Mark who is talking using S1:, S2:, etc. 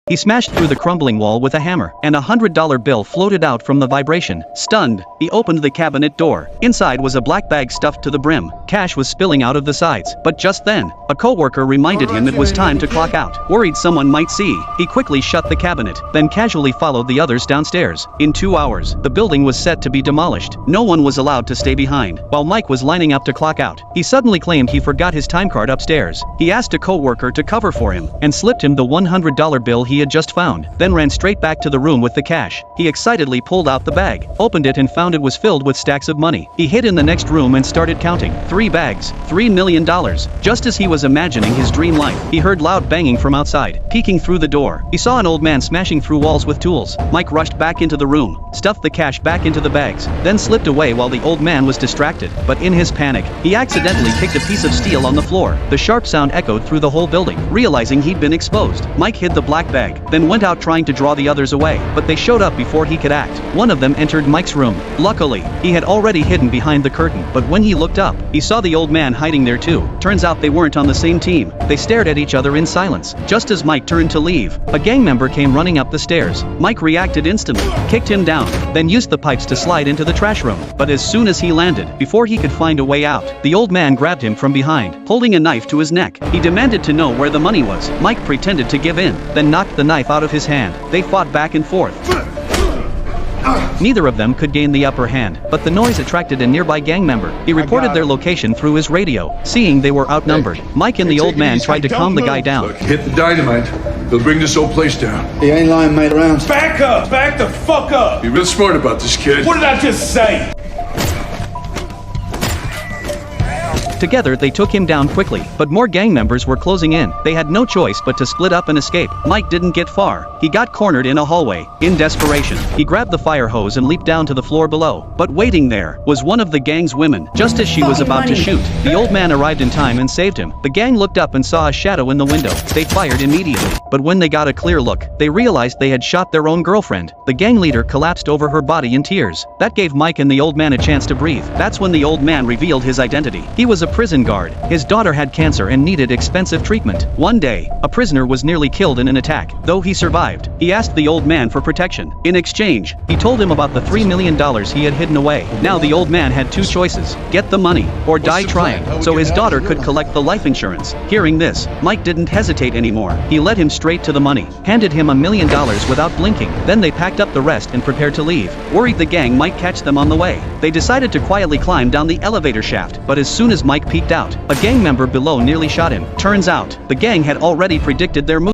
S1: He smashed through the crumbling wall with a hammer, and a $100 bill floated out from the vibration. Stunned, he opened the cabinet door. Inside was a black bag stuffed to the brim. Cash was spilling out of the sides. But just then, a coworker reminded him it was time to clock out. Worried someone might see, he quickly shut the cabinet, then casually followed the others downstairs. In 2 hours, the building was set to be demolished. No one was allowed to stay behind. While Mike was lining up to clock out, he suddenly claimed he forgot his time card upstairs. He asked a coworker to cover for him, and slipped him the $100 bill he had just found, then ran straight back to the room with the cash. He excitedly pulled out the bag, opened it and found it was filled with stacks of money. He hid in the next room and started counting. 3 bags, $3 million. Just as he was imagining his dream life, he heard loud banging from outside. Peeking through the door, he saw an old man smashing through walls with tools. Mike rushed back into the room, stuffed the cash back into the bags, then slipped away while the old man was distracted. But in his panic, he accidentally kicked a piece of steel on the floor. The sharp sound echoed through the whole building. Realizing he'd been exposed, Mike hid the black bag, then went out trying to draw the others away, but they showed up before he could act. One of them entered Mike's room. Luckily, he had already hidden behind the curtain, but when he looked up, he saw the old man hiding there too. Turns out they weren't on the same team. They stared at each other in silence. Just as Mike turned to leave, a gang member came running up the stairs. Mike reacted instantly, kicked him down, then used the pipes to slide into the trash room. But as soon as he landed, before he could find a way out, the old man grabbed him from behind, holding a knife to his neck. He demanded to know where the money was. Mike pretended to give in, then knocked the knife out of his hand. They fought back and forth. Neither of them could gain the upper hand, but the noise attracted a nearby gang member. He reported their location through his radio. Seeing they were outnumbered, Mike and the old man tried to calm the guy down.
S2: Look, hit the dynamite. They'll bring this whole place down.
S3: He ain't lying, mate, around.
S4: Back up! Back the fuck up!
S2: Be real smart about this, kid.
S4: What did I just say?
S1: Together they took him down quickly, but more gang members were closing in. They had no choice but to split up and escape. Mike didn't get far. He got cornered in a hallway. In desperation, he grabbed the fire hose and leaped down to the floor below. But waiting there was one of the gang's women. Just as she was about to shoot, the old man arrived in time and saved him. The gang looked up and saw a shadow in the window. They fired immediately, but when they got a clear look, they realized they had shot their own girlfriend. The gang leader collapsed over her body in tears. That gave Mike and the old man a chance to breathe. That's when the old man revealed his identity. He was a prison guard. His daughter had cancer and needed expensive treatment. One day, a prisoner was nearly killed in an attack. Though he survived, he asked the old man for protection. In exchange, he told him about the $3 million he had hidden away. Now the old man had 2 choices: get the money, or die trying, so his daughter could collect the life insurance. Hearing this, Mike didn't hesitate anymore. He led him straight to the money, handed him $1 million without blinking. Then they packed up the rest and prepared to leave, worried the gang might catch them on the way. They decided to quietly climb down the elevator shaft, but as soon as Mike peeked out, a gang member below nearly shot him. Turns out, the gang had already predicted their move.